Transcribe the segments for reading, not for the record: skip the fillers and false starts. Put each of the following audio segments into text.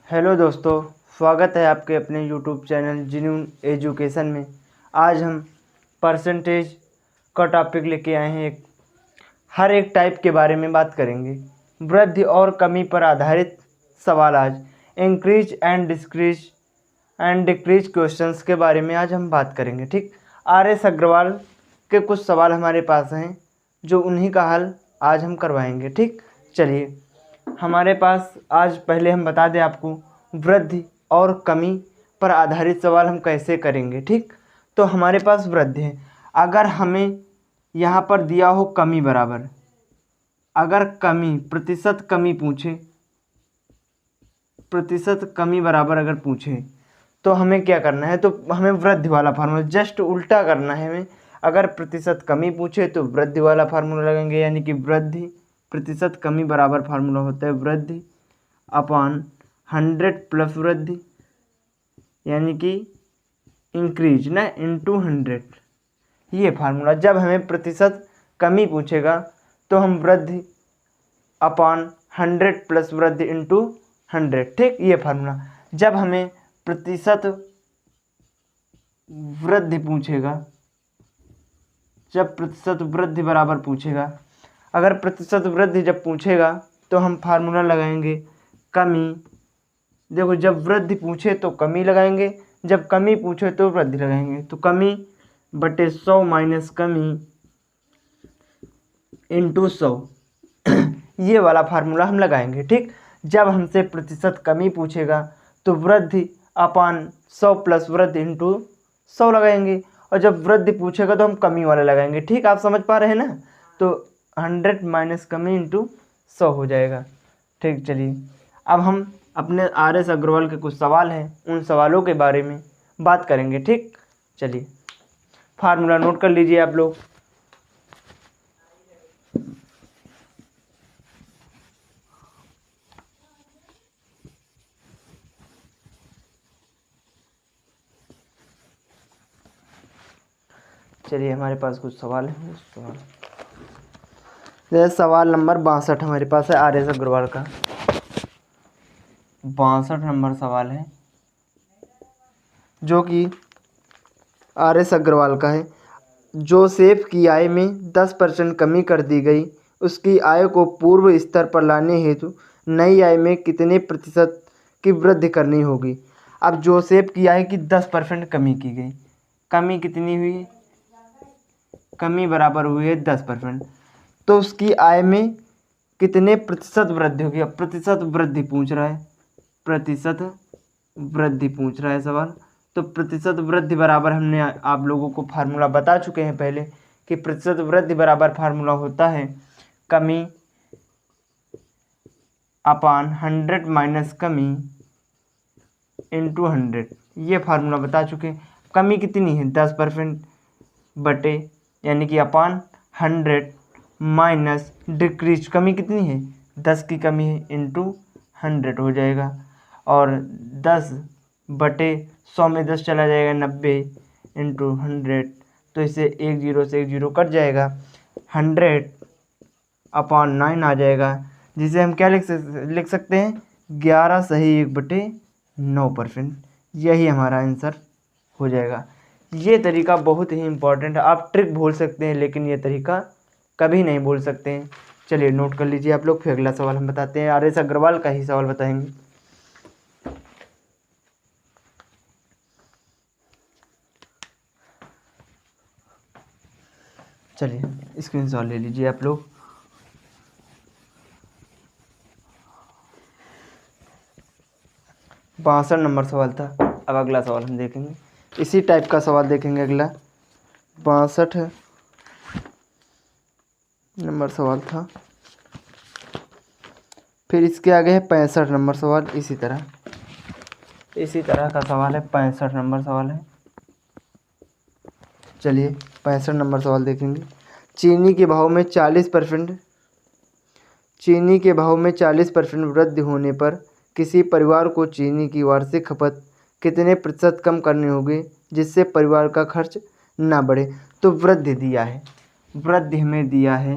Hello दोस्तों, स्वागत है आपके अपने यूट्यूब चैनल जिनून एजुकेशन में। आज हम परसेंटेज का टॉपिक लेके आए हैं। हर एक टाइप के बारे में बात करेंगे। वृद्धि और कमी पर आधारित सवाल आज इंक्रीज एंड डिक्रीज क्वेश्चंस के बारे में आज हम बात करेंगे। ठीक, RS अग्रवाल के कुछ सवाल हमारे पास हैं जो उन्हीं का हल आज हम करवाएंगे। ठीक, चलिए हमारे पास आज पहले हम बता दें आपको वृद्धि और कमी पर आधारित सवाल हम कैसे करेंगे। ठीक, तो हमारे पास वृद्धि है। अगर हमें यहाँ पर दिया हो कमी बराबर, अगर कमी प्रतिशत कमी पूछे, प्रतिशत कमी बराबर अगर पूछे तो हमें क्या करना है, तो हमें वृद्धि वाला फार्मूला जस्ट उल्टा करना है हमें। अगर प्रतिशत कमी पूछे तो वृद्धि वाला फार्मूला लगेंगे, यानी कि वृद्धि प्रतिशत कमी बराबर फार्मूला होता है वृद्धि अपॉन 100 प्लस वृद्धि, यानी कि इंक्रीज ना इंटू 100। ये फार्मूला जब हमें प्रतिशत कमी पूछेगा तो हम वृद्धि अपॉन 100 प्लस वृद्धि इंटू 100। ठीक, ये फार्मूला। जब हमें प्रतिशत वृद्धि पूछेगा, जब प्रतिशत वृद्धि बराबर पूछेगा, अगर प्रतिशत वृद्धि जब पूछेगा तो हम फार्मूला लगाएंगे कमी। देखो, जब वृद्धि पूछे तो कमी लगाएंगे, जब कमी पूछे तो वृद्धि लगाएंगे। तो कमी बटे 100 माइनस कमी इंटू 100 ये वाला फार्मूला हम लगाएंगे। ठीक, जब हमसे प्रतिशत कमी पूछेगा तो वृद्धि अपान 100 प्लस वृद्धि इंटू 100 लगाएंगे, और जब वृद्धि पूछेगा तो हम कमी वाला लगाएंगे। ठीक, आप समझ पा रहे हैं ना। तो 100 माइनस कमी इंटू 100 हो जाएगा। ठीक, चलिए अब हम अपने RS अग्रवाल के कुछ सवाल हैं, उन सवालों के बारे में बात करेंगे। ठीक, चलिए फार्मूला नोट कर लीजिए आप लोग। चलिए हमारे पास कुछ सवाल हैं। जैसे सवाल नंबर 62 हमारे पास है RS अग्रवाल का। 62 नंबर सवाल है जो कि RS अग्रवाल का है। जोसेफ की आय में 10% कमी कर दी गई, उसकी आय को पूर्व स्तर पर लाने हेतु नई आय में कितने प्रतिशत की वृद्धि करनी होगी। अब जोसेफ की आय की 10% कमी की गई, कमी कितनी हुई, कमी बराबर हुई है 10%, तो उसकी आय में कितने प्रतिशत वृद्धि होगी। अब प्रतिशत वृद्धि पूछ रहा है, प्रतिशत वृद्धि पूछ रहा है सवाल। तो प्रतिशत वृद्धि बराबर हमने आप लोगों को फार्मूला बता चुके हैं पहले कि प्रतिशत वृद्धि बराबर फार्मूला होता है कमी अपान 100 माइनस कमी इंटू 100। ये फार्मूला बता चुके हैं। कमी कितनी है 10% बटे, यानी कि अपान 100 माइनस डिक्रीज, कमी कितनी है 10 की कमी है इंटू 100 हो जाएगा। और 10 बटे 100 में 10 चला जाएगा 90 इंटू 100, तो इसे एक जीरो से एक जीरो कट जाएगा। 100 अपॉन 9 आ जाएगा, जिसे हम क्या लिख सकते हैं 11 सही 1/9%। यही हमारा आंसर हो जाएगा। ये तरीका बहुत ही इम्पोर्टेंट है। आप ट्रिक भूल सकते हैं लेकिन ये तरीका कभी नहीं भूल सकते हैं। चलिए नोट कर लीजिए आप लोग। फिर अगला सवाल हम बताते हैं, RS अग्रवाल का ही सवाल बताएंगे। चलिए स्क्रीनशॉट ले लीजिए आप लोग। बासठ नंबर सवाल था। अब अगला सवाल हम देखेंगे, इसी टाइप का सवाल देखेंगे अगला। 62 नंबर सवाल था, फिर इसके आगे है 65 नंबर सवाल। इसी तरह का सवाल है, 65 नंबर सवाल है। चलिए 65 नंबर सवाल देखेंगे। चीनी के भाव में 40% वृद्धि होने पर किसी परिवार को चीनी की वार्षिक खपत कितने प्रतिशत कम करनी होगी जिससे परिवार का खर्च ना बढ़े। तो वृद्धि दिया है, वृद्धि हमें दिया है।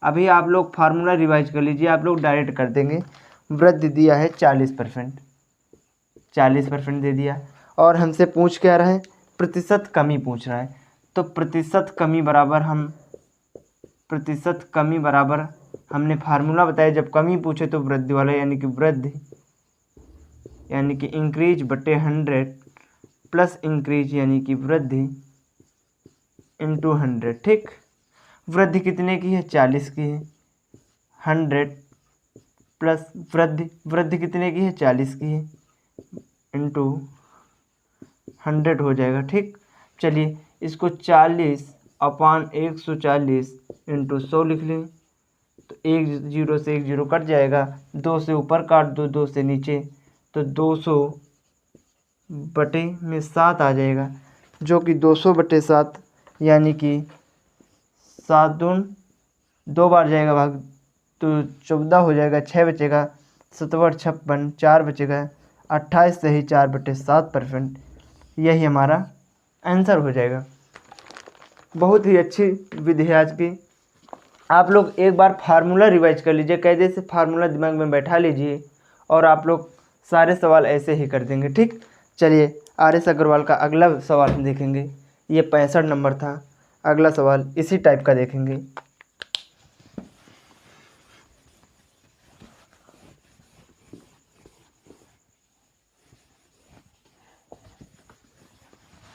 अभी आप लोग फार्मूला रिवाइज कर लीजिए, आप लोग डायरेक्ट कर देंगे। वृद्धि दिया है 40%, 40% दे दिया। और हमसे पूछ क्या रहा है, प्रतिशत कमी पूछ रहा है। तो प्रतिशत कमी बराबर हमने फार्मूला बताया, जब कमी पूछे तो वृद्धि वाला, यानी कि वृद्धि यानी कि इंक्रीज बटे 100 प्लस इंक्रीज यानी कि वृद्धि इंटू 100। ठीक, वृद्धि कितने की है, 40 की है। 100 प्लस वृद्धि कितने की है, 40 की है, इंटू 100 हो जाएगा। ठीक, चलिए इसको 40/140 इंटू 100 लिख लें। तो 1 0 से 1 0 कट जाएगा, 2 से ऊपर काट दो, 2 से नीचे, तो 200 बटे में 7 आ जाएगा, जो कि 200 बटे 7 यानी कि 7 दून 2 बार जाएगा भाग, तो 14 हो जाएगा, 6 बचेगा, 7 56, 4 बचेगा, 28 सही 4/7%। यही हमारा आंसर हो जाएगा। बहुत ही अच्छी विधि है आज की। आप लोग एक बार फार्मूला रिवाइज कर लीजिए, कायदे से फार्मूला दिमाग में बैठा लीजिए और आप लोग सारे सवाल ऐसे ही कर देंगे। ठीक, चलिए आर.एस. अग्रवाल का अगला सवाल हम देखेंगे। ये 65 नंबर था। अगला सवाल इसी टाइप का देखेंगे।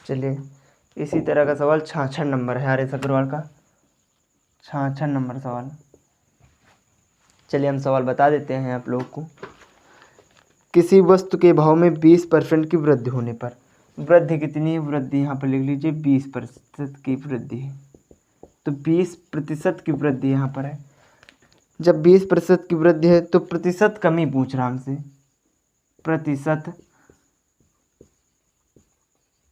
चलिए इसी तरह का सवाल 66 नंबर है आर.एस. अग्रवाल का, 66 नंबर सवाल। चलिए हम सवाल बता देते हैं आप लोगों को। किसी वस्तु के भाव में 20% की वृद्धि होने पर, वृद्धि कितनी है, वृद्धि यहाँ पर लिख लीजिए 20% की वृद्धि है। तो 20% की वृद्धि यहाँ पर है। जब 20% की वृद्धि है तो प्रतिशत कमी पूछ रहा हमसे, प्रतिशत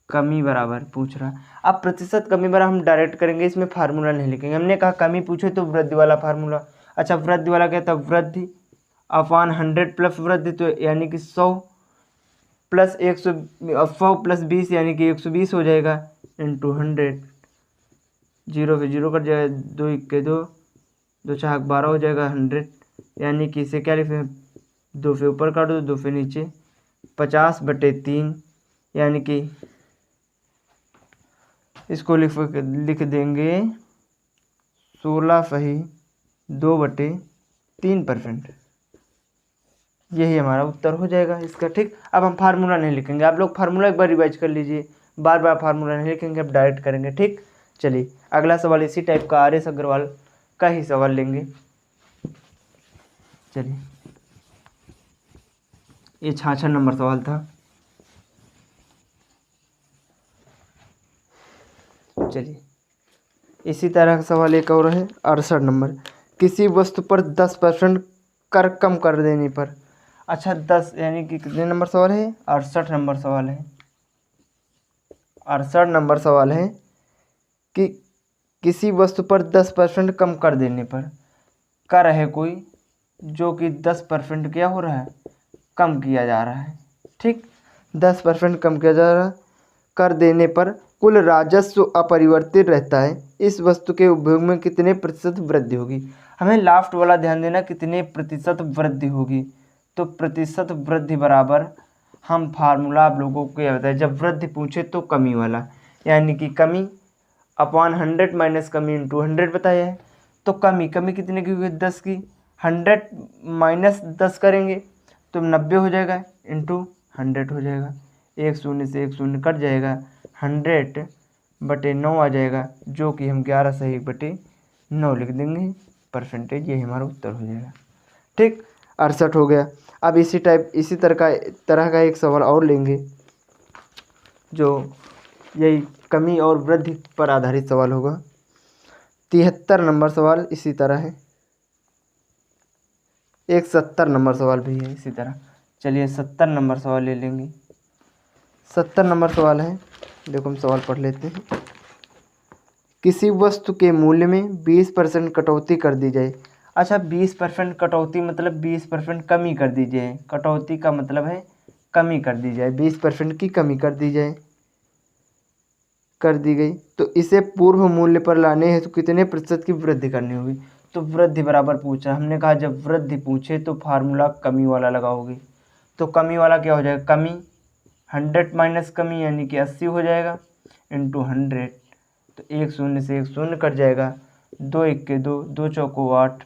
कमी बराबर पूछ रहा। अब प्रतिशत कमी बराबर हम डायरेक्ट करेंगे, इसमें फार्मूला नहीं लिखेंगे। हमने कहा कमी पूछे तो वृद्धि वाला फार्मूला। अच्छा, वृद्धि वाला क्या था, वृद्धि अपॉन 100 प्लस वृद्धि, तो यानी कि 100 प्लस 100 प्लस 20 यानी कि 120 हो जाएगा, इंटू 100। 0 से 0 कट जाएगा, 2 1 2, 2 4 12 हो जाएगा 100, यानी कि इसे क्या लिखें, 2 से ऊपर काट दो, 2 से नीचे, 50/3 यानी कि इसको लिख देंगे 16.2/3%। यही हमारा उत्तर हो जाएगा इसका। ठीक, अब हम फार्मूला नहीं लिखेंगे, आप लोग फार्मूला एक बार रिवाइज कर लीजिए, बार बार फार्मूला नहीं लिखेंगे, अब डायरेक्ट करेंगे। ठीक, चलिए अगला सवाल इसी टाइप का आर.एस. अग्रवाल का ही सवाल लेंगे। चलिए ये 66 नंबर सवाल था। चलिए इसी तरह का सवाल एक और है 68 नंबर। किसी वस्तु पर 10% कर कम कर देने पर। अच्छा 10 यानी कि कितने नंबर सवाल है, 68 नंबर सवाल है। 68 नंबर सवाल है कि किसी वस्तु पर 10% कम कर देने पर, कर है कोई जो कि 10% क्या हो रहा है, कम किया जा रहा है। ठीक, 10% कम किया जा रहा है, कर देने पर कुल राजस्व अपरिवर्तित रहता है। इस वस्तु के उपभोग में कितने प्रतिशत वृद्धि होगी। हमें लास्ट वाला ध्यान देना, कितने प्रतिशत वृद्धि होगी। तो प्रतिशत वृद्धि बराबर हम फार्मूला आप लोगों को यह बताया, जब वृद्धि पूछे तो कमी वाला, यानी कि कमी अपॉन 100 माइनस कमी इंटू 100 बताया है। तो कमी कितने की हुई, 10 की। 100 माइनस 10 करेंगे तो 90 हो जाएगा, इंटू 100 हो जाएगा। 1 0 से 1 0 कट जाएगा, 100/9 आ जाएगा, जो कि हम 11 से 1/9 लिख देंगे परसेंटेज। यही हमारा उत्तर हो जाएगा। ठीक, 68 हो गया। अब इसी तरह का एक सवाल और लेंगे, जो यही कमी और वृद्धि पर आधारित सवाल होगा। 73 नंबर सवाल इसी तरह है। एक 70 नंबर सवाल भी है इसी तरह। चलिए 70 नंबर सवाल ले लेंगे। 70 नंबर सवाल है, देखो हम सवाल पढ़ लेते हैं। किसी वस्तु के मूल्य में 20% कटौती कर दी जाए। अच्छा 20% कटौती मतलब 20% कमी कर दी जाए। कटौती का मतलब है कमी कर दी जाए, 20% की कमी कर दी गई, तो इसे पूर्व मूल्य पर लाने हैं तो कितने प्रतिशत की वृद्धि करनी होगी। तो वृद्धि बराबर पूछा, हमने कहा जब वृद्धि पूछे तो फार्मूला कमी वाला लगाओगे। तो कमी वाला क्या हो जाएगा, कमी 100 माइनस कमी यानी कि 80 हो जाएगा इंटू 100। तो एक शून्य से एक शून्य कट जाएगा, 2 इक्के 2, 2 चौको 8,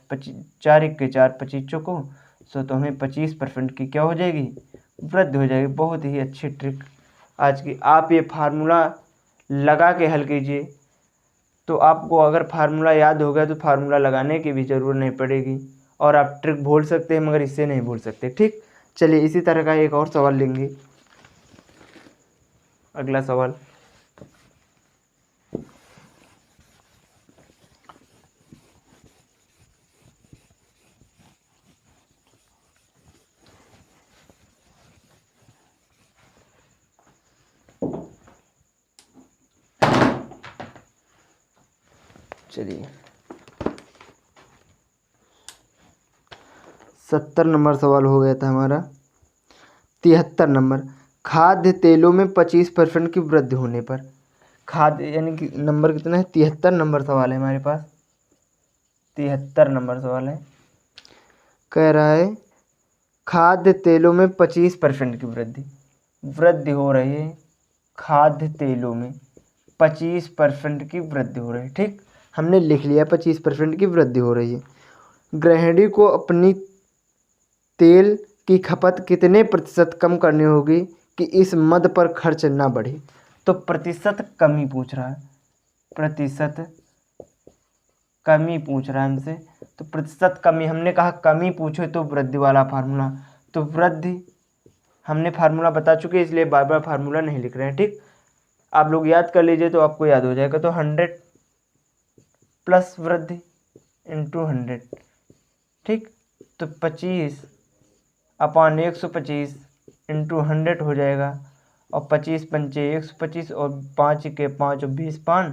4 इक्के 4, 25 चौको 100। तो हमें 25% की क्या हो जाएगी, वृद्धि हो जाएगी। बहुत ही अच्छी ट्रिक आज की। आप ये फार्मूला लगा के हल कीजिए, तो आपको अगर फार्मूला याद हो गया तो फार्मूला लगाने की भी ज़रूरत नहीं पड़ेगी, और आप ट्रिक भूल सकते हैं मगर इससे नहीं भूल सकते। ठीक, चलिए इसी तरह का एक और सवाल लेंगे। अगला सवाल, चलिए 70 नंबर सवाल हो गया था हमारा। 73 नंबर, खाद्य तेलों में 25% की वृद्धि होने पर। खाद्य यानी कि नंबर कितना है, 73 नंबर सवाल है हमारे पास। 73 नंबर सवाल है, कह रहा है खाद्य तेलों में 25% की वृद्धि हो रही है। खाद्य तेलों में 25% की वृद्धि हो रही है। ठीक, हमने लिख लिया 25% की वृद्धि हो रही है। गृहिणी को अपनी तेल की खपत कितने प्रतिशत कम करनी होगी कि इस मद पर खर्च ना बढ़े। तो प्रतिशत कमी पूछ रहा है, प्रतिशत कमी पूछ रहा है हमसे। तो प्रतिशत कमी, हमने कहा कमी पूछो तो वृद्धि वाला फार्मूला। तो वृद्धि हमने फार्मूला बता चुके, इसलिए बार बार फार्मूला नहीं लिख रहे हैं। ठीक, आप लोग याद कर लीजिए तो आपको याद हो जाएगा। तो 100 प्लस वृद्धि इंटू 100। ठीक, तो 25/125 इंटू 100 हो जाएगा, और 25 पंचे 125, और 5 के 5 और 20 5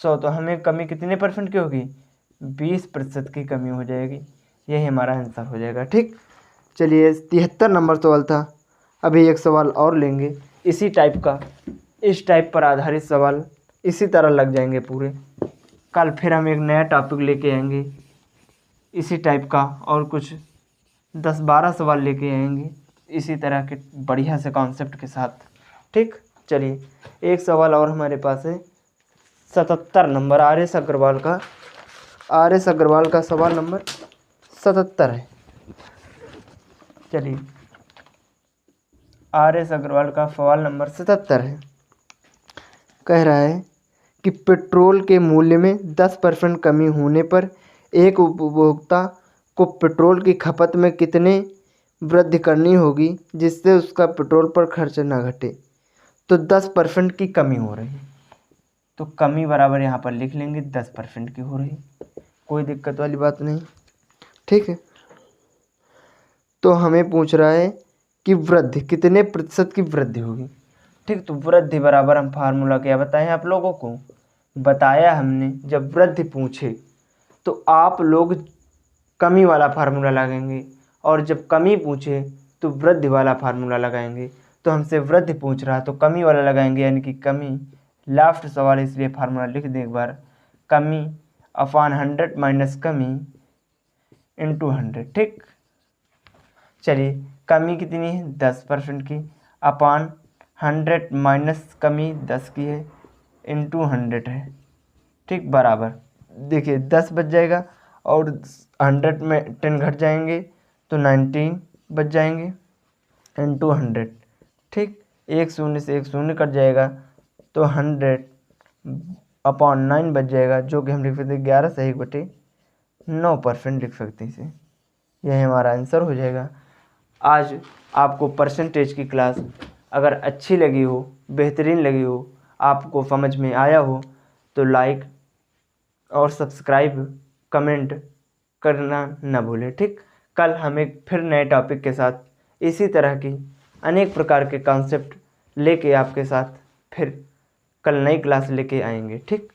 100। तो हमें कमी कितने परसेंट की होगी, 20% की कमी हो जाएगी। यही हमारा आंसर हो जाएगा। ठीक, चलिए 73 नंबर सवाल था। अभी एक सवाल और लेंगे इसी टाइप का, इस टाइप पर आधारित सवाल इसी तरह लग जाएंगे पूरे। कल फिर हम एक नया टॉपिक लेके आएंगे इसी टाइप का, और कुछ 10-12 सवाल लेके आएंगे इसी तरह के बढ़िया से कॉन्सेप्ट के साथ। ठीक, चलिए एक सवाल और हमारे पास है 77 नंबर, आर.एस. अग्रवाल का। आर.एस. अग्रवाल का सवाल नंबर 77 है। चलिए आर.एस. अग्रवाल का सवाल नंबर 77 है। कह रहा है कि पेट्रोल के मूल्य में 10% कमी होने पर एक उपभोक्ता को पेट्रोल की खपत में कितने वृद्धि करनी होगी जिससे उसका पेट्रोल पर खर्च ना घटे। तो 10% की कमी हो रही है, तो कमी बराबर यहाँ पर लिख लेंगे 10% की हो रही है, कोई दिक्कत वाली बात नहीं। ठीक है, तो हमें पूछ रहा है कि वृद्धि कितने प्रतिशत की वृद्धि होगी। ठीक, तो वृद्धि बराबर हम फार्मूला क्या बताएं आप लोगों को, बताया हमने जब वृद्धि पूछे तो आप लोग कमी वाला फार्मूला लगाएंगे, और जब कमी पूछे तो वृद्धि वाला फार्मूला लगाएंगे। तो हमसे वृद्धि पूछ रहा तो कमी वाला लगाएंगे, यानी कि कमी लास्ट सवाल, इसलिए फार्मूला लिख दें एक बार, कमी अपॉन 100 माइनस कमी इंटू 100। ठीक, चलिए कमी कितनी है 10% की, अपॉन 100 माइनस कमी 10 की है, इंटू 100 है। ठीक, बराबर देखिए 10 बच जाएगा, और 100 में 10 घट जाएंगे तो 19 बच जाएंगे इंटू 100। ठीक, एक शून्य से एक शून्य कट जाएगा तो 100/9 बच जाएगा, जो कि हम लिख सकते हैं 11 से 1/9% लिख सकते हैं इसे। यही हमारा आंसर हो जाएगा। आज आपको परसेंटेज की क्लास अगर अच्छी लगी हो, बेहतरीन लगी हो, आपको समझ में आया हो, तो लाइक और सब्सक्राइब कमेंट करना न भूलें। ठीक, कल हम एक फिर नए टॉपिक के साथ इसी तरह की अनेक प्रकार के कॉन्सेप्ट लेके आपके साथ फिर कल नई क्लास लेके आएंगे। ठीक।